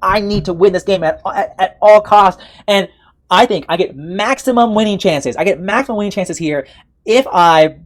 I need to win this game at all costs. And I think I get maximum winning chances. I get maximum winning chances here if I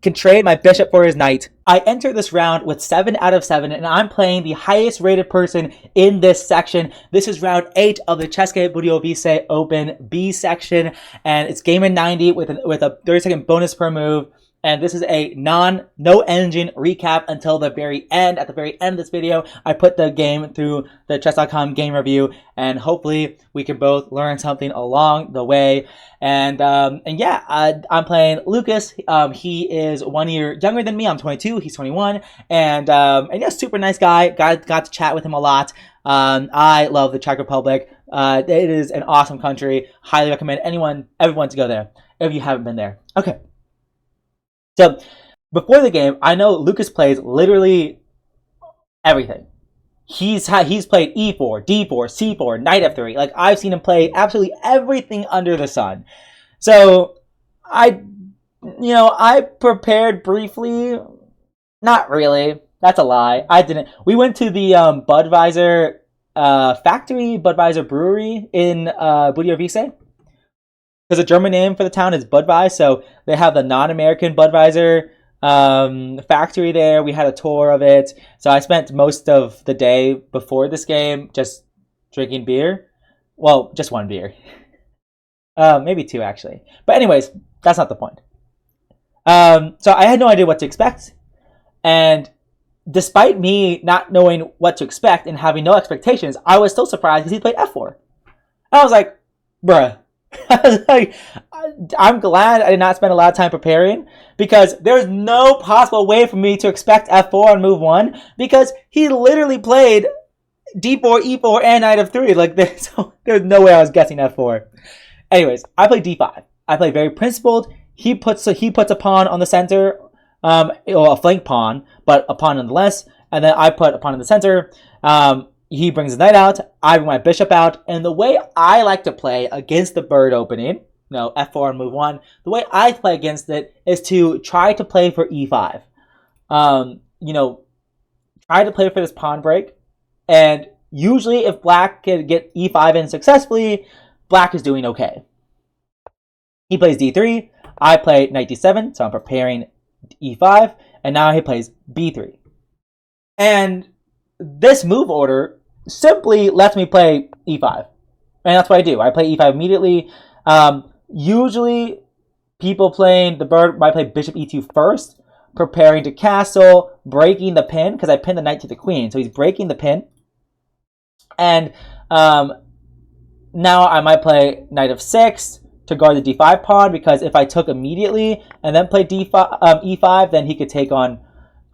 can trade my bishop for his knight. I enter this round with 7 out of 7, and I'm playing the highest rated person in this section. This is round 8 of the Ceske Budejovice Open B section, and it's game in 90 with a 30-second bonus per move. And this is a no engine recap until the very end. At the very end of this video, I put the game through the chess.com game review, and hopefully we can both learn something along the way. And yeah, I'm playing Lucas. He is 1 year younger than me. I'm 22. He's 21. And yeah, super nice guy. Got to chat with him a lot. I love the Czech Republic. It is an awesome country. Highly recommend everyone to go there if you haven't been there. Okay. So, before the game, I know Lucas plays literally everything. He's played e4, d4, c4, knight f3. Like, I've seen him play absolutely everything under the sun. So, I prepared briefly. Not really. That's a lie. I didn't. We went to the Budweiser factory, Budweiser brewery in Budejovice. Because the German name for the town is Budweis, so they have the non-American Budweiser factory there. We had a tour of it. So I spent most of the day before this game just drinking beer. Well, just one beer. Maybe two, actually. But anyways, that's not the point. So I had no idea what to expect. And despite me not knowing what to expect and having no expectations, I was still surprised because he played f4. And I was like, bruh. I'm glad I did not spend a lot of time preparing, because there's no possible way for me to expect f4 on move 1, because he literally played d4, e4, and knight f3. Like, there's no way I was guessing f4. Anyways, I play d5. I play very principled. He puts a pawn on the center, a flank pawn, but a pawn nonetheless. And then I put a pawn in the center. He brings the knight out, I bring my bishop out, and the way I like to play against the bird opening, f4 on move 1, the way I play against it is to try to play for e5. Try to play for this pawn break, and usually if black can get e5 in successfully, black is doing okay. He plays d3, I play knight d7, so I'm preparing e5, and now he plays b3. And this move order simply lets me play e5. And that's what I do. I play e5 immediately. Usually, people playing the bird might play bishop e2 first, preparing to castle, breaking the pin, because I pinned the knight to the queen. So he's breaking the pin. And now I might play knight f6 to guard the d5 pawn, because if I took immediately and then play e5, then he could take on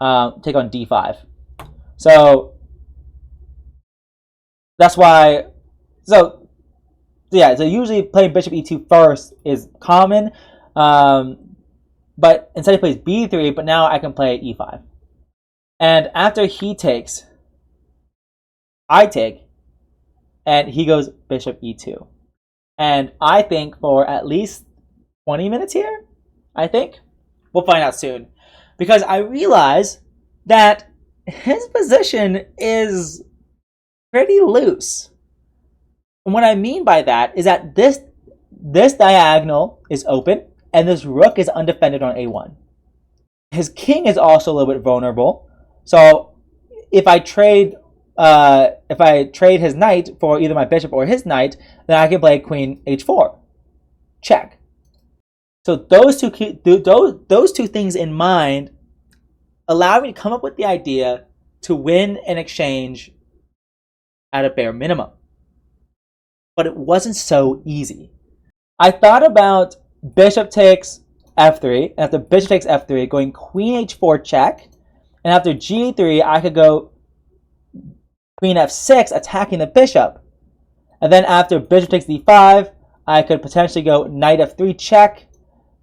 d5. So that's why. So usually playing bishop e2 first is common, but instead he plays b3. But now I can play e5, and after he takes, I take, and he goes bishop e2, and I think for at least 20 minutes here. I think we'll find out soon, because I realize that his position is pretty loose. And what I mean by that is that this diagonal is open, and this rook is undefended on a1. His king is also a little bit vulnerable. So if I trade his knight for either my bishop or his knight, then I can play queen h4. Check. So those two things in mind allow me to come up with the idea to win an exchange at a bare minimum. But it wasn't so easy. I thought about bishop takes f3, and after bishop takes f3, going queen h4 check, and after g3, I could go queen f6, attacking the bishop. And then after bishop takes d5, I could potentially go knight f3 check,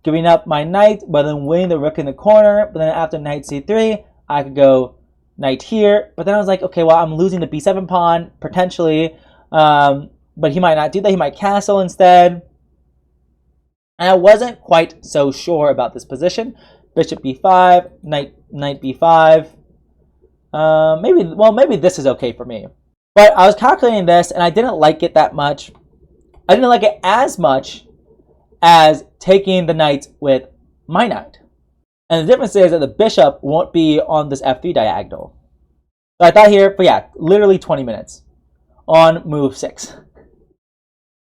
giving up my knight, but then winning the rook in the corner. But then after knight c3, I could go knight here. But then I was like, okay, well, I'm losing the b7 pawn, potentially. But he might not do that. He might castle instead. And I wasn't quite so sure about this position. Bishop b5, knight b5. Maybe this is okay for me. But I was calculating this, and I didn't like it that much. I didn't like it as much as taking the knight with my knight. And the difference is that the bishop won't be on this f3 diagonal. So I thought here, but yeah, literally 20 minutes on move 6.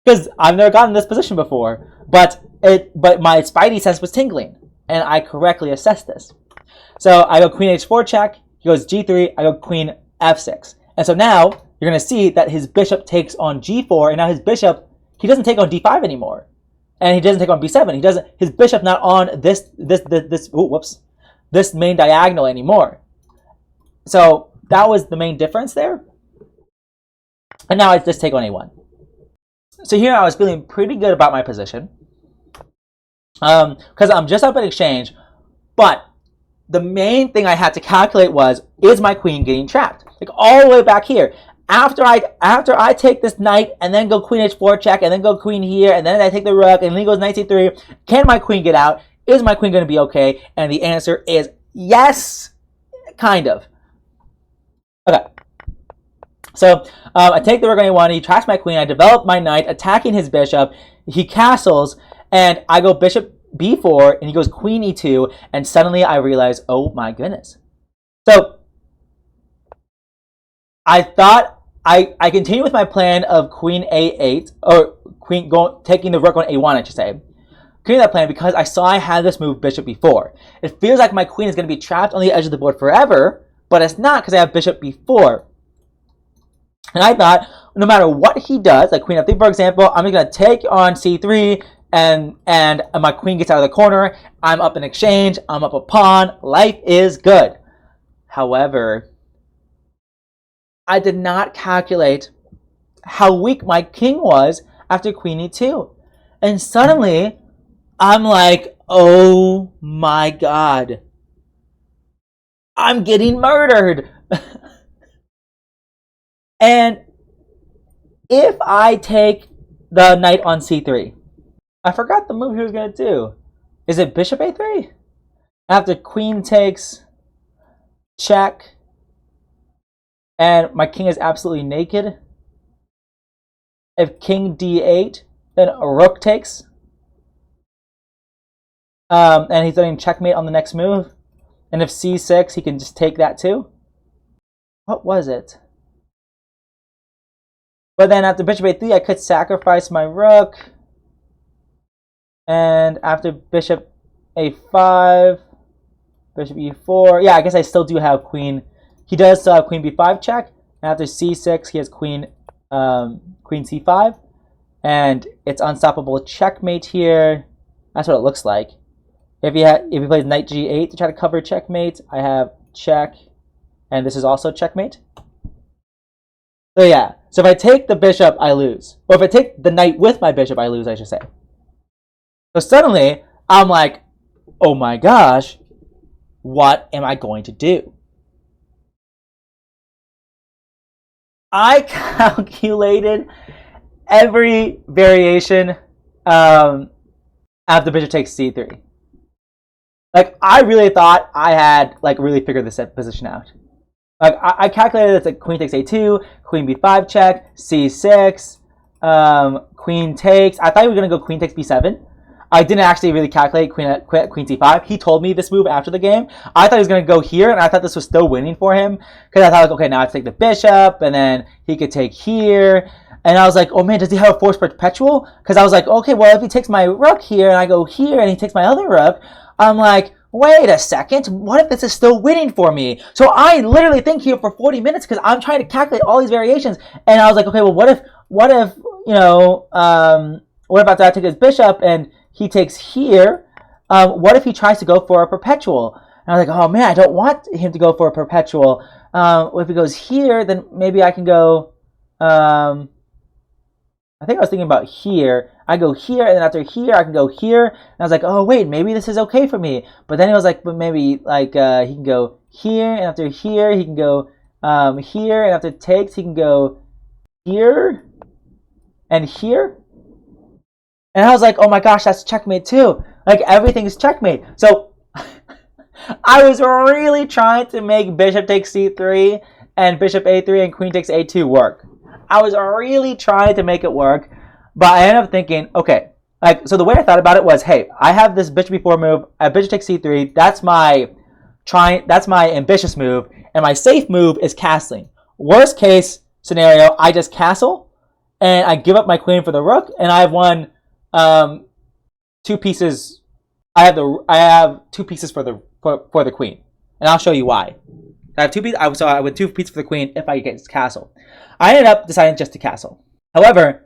Because I've never gotten in this position before, but my spidey sense was tingling, and I correctly assessed this. So I go queen h4 check, he goes g3, I go queen f6. And so now you're going to see that his bishop takes on g4, and now his bishop, he doesn't take on d5 anymore. And he doesn't take on b7. His bishop not on this main diagonal anymore. So that was the main difference there. And now I just take on a1. So here I was feeling pretty good about my position. Because I'm just up in exchange. But the main thing I had to calculate was, is my queen getting trapped? Like all the way back here. After I take this knight and then go queen h4 check and then go queen here and then I take the rook and then he goes knight c3, can my queen get out? Is my queen going to be okay? And the answer is yes, kind of. Okay. So I take the rook on a1, he traps my queen, I develop my knight, attacking his bishop, he castles, and I go bishop b4 and he goes queen e2, and suddenly I realize, oh my goodness. So I thought I continued with my plan of queen a8, or taking the rook on a1, I should say. Continued that plan because I saw I had this move bishop b4. It feels like my queen is going to be trapped on the edge of the board forever, but it's not because I have bishop b4. And I thought, no matter what he does, like queen f3 for example, I'm going to take on c3, and my queen gets out of the corner, I'm up in exchange, I'm up a pawn, life is good. However, I did not calculate how weak my king was after queen e2. And suddenly, I'm like, oh my god. I'm getting murdered. And if I take the knight on c3, I forgot the move he was going to do. Is it bishop a3? After queen takes, check, and my king is absolutely naked. If king d8, then rook takes. And he's doing checkmate on the next move. And if c6, he can just take that too. What was it? But then after bishop a3, I could sacrifice my rook. And after bishop a5, bishop e4. Yeah, I guess I still do have queen. He does still have queen b5 check. And after c6, he has queen c5. And it's unstoppable checkmate here. That's what it looks like. If he plays knight g8 to try to cover checkmate, I have check. And this is also checkmate. So yeah. So if I take the bishop, I lose. Or if I take the knight with my bishop, I lose, I should say. So suddenly, I'm like, oh my gosh, what am I going to do? I calculated every variation after bishop takes c3. Like, I really thought I had, like, really figured this position out. Like, I calculated it's like queen takes a2, queen b5 check, c6, queen takes. I thought he was going to go queen takes b7. I didn't actually really calculate queen c5. He told me this move after the game. I thought he was going to go here, and I thought this was still winning for him. Because I thought, like, okay, now I have to take the bishop, and then he could take here. And I was like, oh man, does he have a forced perpetual? Because I was like, okay, well, if he takes my rook here, and I go here, and he takes my other rook, I'm like, wait a second, what if this is still winning for me? So I literally think here for 40 minutes because I'm trying to calculate all these variations. And I was like, okay, well, what if, you know, what if after I take his bishop and he takes here, what if he tries to go for a perpetual? And I was like, oh man, I don't want him to go for a perpetual. If he goes here, then maybe I can go, I think I was thinking about here. I go here, and then after here, I can go here. And I was like, oh, wait, maybe this is okay for me. But then it was like, but maybe like he can go here, and after here, he can go here, and after takes, he can go here and here. And I was like, oh my gosh, that's checkmate too. Like, everything is checkmate. So I was really trying to make bishop take c3 and bishop a3 and queen takes a2 work. I was really trying to make it work, but I ended up thinking, okay, like, so the way I thought about it was, hey, I have this bishop b4 move, bishop takes c3, that's my ambitious move, and my safe move is castling. Worst case scenario, I just castle, and I give up my queen for the rook, and I have won 2 pieces. I have 2 pieces for the queen, and I'll show you why. I have 2 pieces. So I win 2 pieces for the queen if I get this castle. I ended up deciding just to castle. However,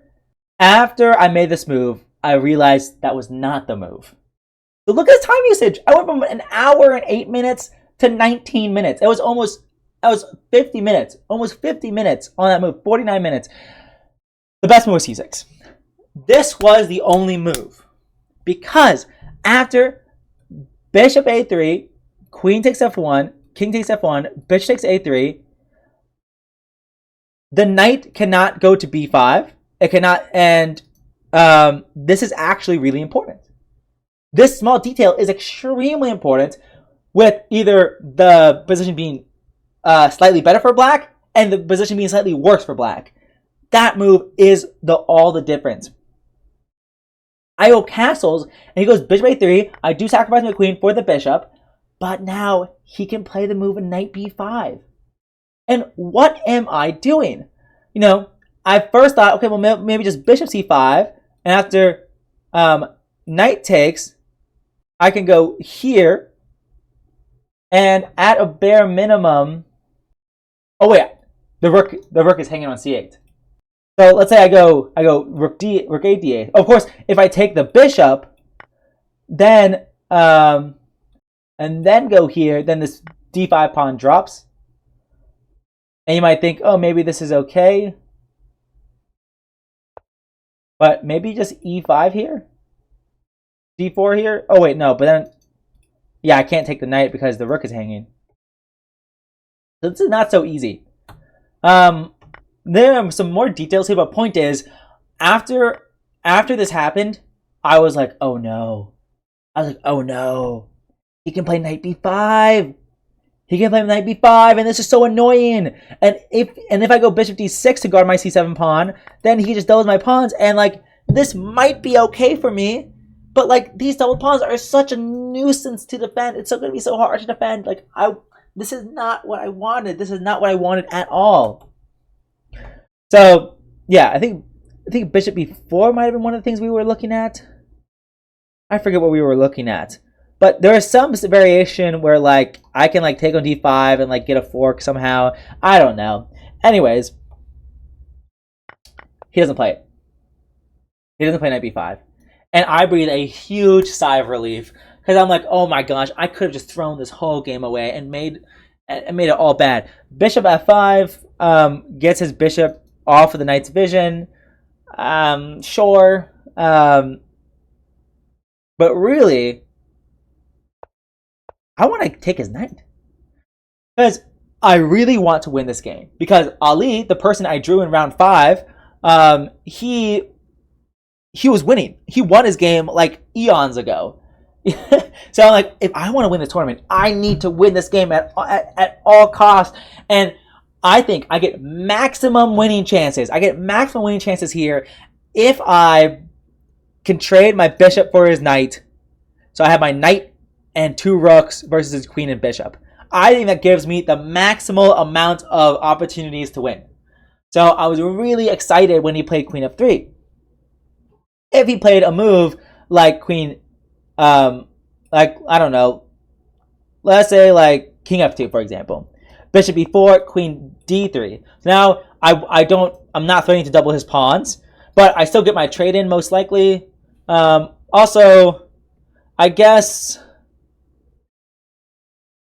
after I made this move, I realized that was not the move. So look at the time usage. I went from an hour and 8 minutes to 19 minutes. It was 50 minutes, almost 50 minutes on that move, 49 minutes. The best move was c6. This was the only move, because after bishop a3, queen takes f1, king takes f1, bishop takes a3, the knight cannot go to b5. It cannot, and this is actually really important. This small detail is extremely important, with either the position being slightly better for black and the position being slightly worse for black. That move is all the difference. I go castles, and he goes bishop a3. I do sacrifice my queen for the bishop, but now he can play the move of knight b5. And what am I doing? You know, I first thought, okay, well, maybe just bishop c5, and after knight takes, I can go here, and at a bare minimum, oh wait, the rook is hanging on c8. So let's say I go rook a d8. Of course, if I take the bishop, then and then go here, then this d5 pawn drops. And you might think, oh, maybe this is okay. But maybe just e5 here? d4 here? Oh wait, no, but then, yeah, I can't take the knight because the rook is hanging. So this is not so easy. There are some more details here, but point is, after this happened, I was like, oh no. He can play knight b5. He can play knight b5, and this is so annoying. And if I go bishop d6 to guard my c7 pawn, then he just doubles my pawns, and like, this might be okay for me, but like, these double pawns are such a nuisance to defend. It's going to be so hard to defend. Like, this is not what I wanted. This is not what I wanted at all. So yeah, I think bishop b4 might have been one of the things we were looking at. I forget what we were looking at, but there is some variation where like I can like take on d5 and like get a fork somehow. I don't know. Anyways, he doesn't play it. He doesn't play knight b5, and I breathe a huge sigh of relief, because I'm like, oh my gosh, I could have just thrown this whole game away and made it all bad. Bishop f5 gets his bishop off of the knight's vision. Sure. But really, I want to take his knight, because I really want to win this game. Because Ali, the person I drew in round 5, he was winning. He won his game like eons ago. So I'm like, if I want to win the tournament, I need to win this game at all costs. And I think I get maximum winning chances. I get maximum winning chances here if I can trade my bishop for his knight. So I have my knight and 2 rooks versus his queen and bishop. I think that gives me the maximal amount of opportunities to win. So I was really excited when he played queen f3. If he played a move like queen, like, I don't know, let's say like king f2, for example. Bishop b4, queen d3. So now I'm not threatening to double his pawns, but I still get my trade in most likely. Also, I guess,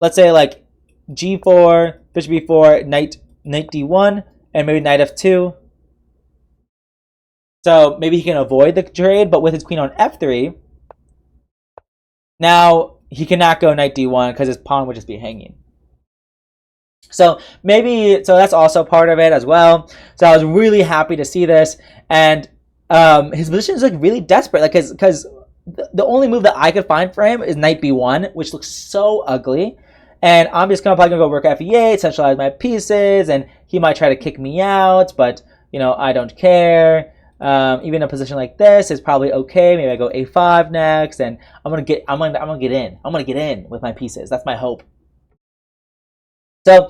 let's say like g4, bishop b4, knight d1, and maybe knight f2. So maybe he can avoid the trade, but with his queen on f3, now he cannot go knight d1 because his pawn would just be hanging. So that's also part of it as well. So I was really happy to see this, and his position is like really desperate, like because the only move that I could find for him is knight b1, which looks so ugly, And I'm just probably gonna go rook fe8, centralize my pieces, and he might try to kick me out, but I don't care. Even a position like this is probably okay. Maybe I go a5 next, and I'm gonna get in. I'm gonna get in with my pieces. That's my hope. So,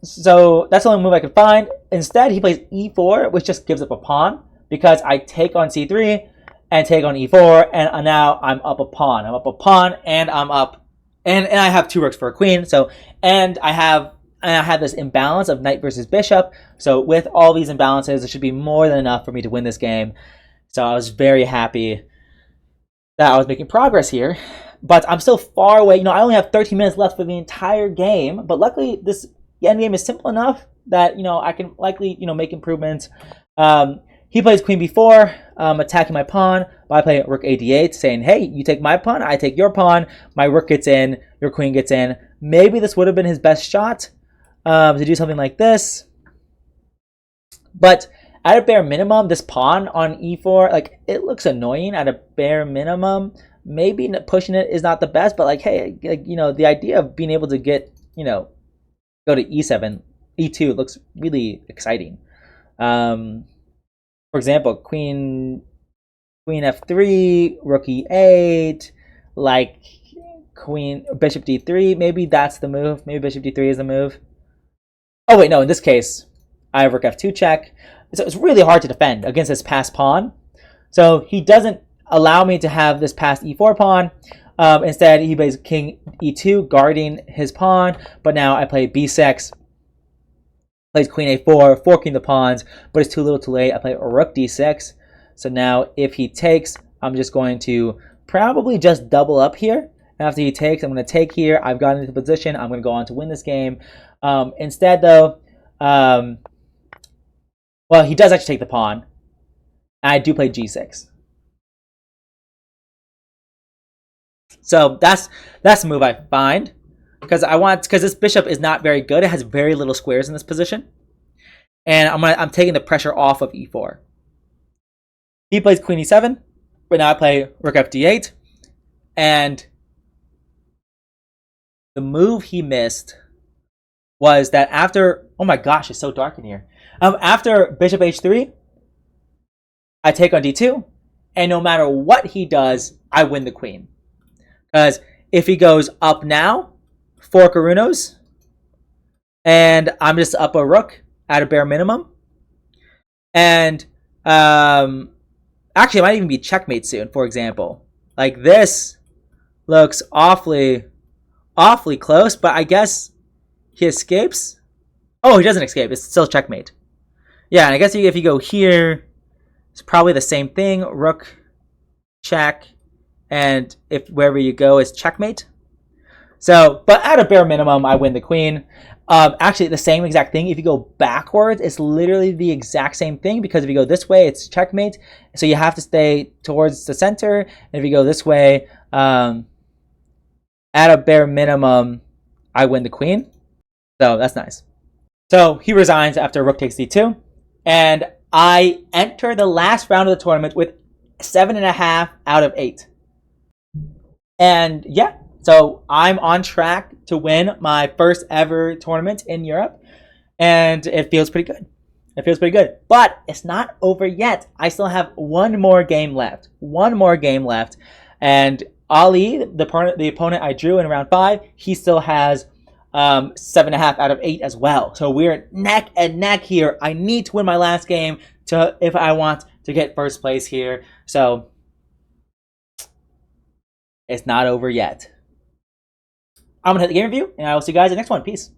so that's the only move I could find. Instead, he plays e4, which just gives up a pawn because I take on c3 and take on e4, and now I'm up a pawn. I'm up a pawn, and I'm up, and I have 2 rooks for a queen. So, and I have this imbalance of knight versus bishop. So with all these imbalances, it should be more than enough for me to win this game. So I was very happy that I was making progress here. But I'm still far away. I only have 13 minutes left for the entire game. But luckily, this endgame is simple enough that, I can likely, make improvements. He plays queen b4, attacking my pawn. But I play rook ad8, saying, hey, you take my pawn, I take your pawn. My rook gets in, your queen gets in. Maybe this would have been his best shot. To do something like this. But at a bare minimum, this pawn on e4, it looks annoying at a bare minimum. Maybe pushing it is not the best, but hey, the idea of being able to get, go to e7, e2 looks really exciting. For example, queen f3, rook e8, bishop d3, maybe that's the move. Maybe bishop d3 is the move. Oh wait, no, in this case, I have rook f2 check. So it's really hard to defend against this passed pawn. So he doesn't allow me to have this passed e4 pawn. Instead, he plays king e2, guarding his pawn. But now I play b6, plays queen a4, forking the pawns, but it's too little too late. I play rook d6. So now if he takes, I'm just going to probably just double up here. After he takes, I'm going to take here. I've gotten into position. I'm going to go on to win this game. Instead, though, well, he does actually take the pawn. And I do play g6. So that's the move I find, because this bishop is not very good. It has very little squares in this position, and I'm taking the pressure off of e4. He plays queen e7, but now I play rook fd8, and the move he missed was that after, oh my gosh, it's so dark in here. After bishop h3, I take on d2, and no matter what he does, I win the queen. Because if he goes up now, 4 Karunos, and I'm just up a rook at a bare minimum, and actually it might even be checkmate soon, for example. This looks awfully close, but I guess he escapes. Oh, he doesn't escape. It's still checkmate. Yeah, and I guess if you go here, it's probably the same thing. Rook, check, and if wherever you go is checkmate. So, but at a bare minimum, I win the queen. Actually, the same exact thing. If you go backwards, it's literally the exact same thing, because if you go this way, it's checkmate. So you have to stay towards the center. And if you go this way, at a bare minimum, I win the queen. So that's nice. So he resigns after rook takes d2. And I enter the last round of the tournament with 7.5 out of 8. And yeah, so I'm on track to win my first ever tournament in Europe. And it feels pretty good. It feels pretty good. But it's not over yet. I still have one more game left. And Ali, the opponent I drew in round 5, he still has 7.5 out of 8 as well. So we're neck and neck here. I need to win my last game if I want to get first place here. So it's not over yet. I'm gonna hit the game review, and I will see you guys in the next one. Peace.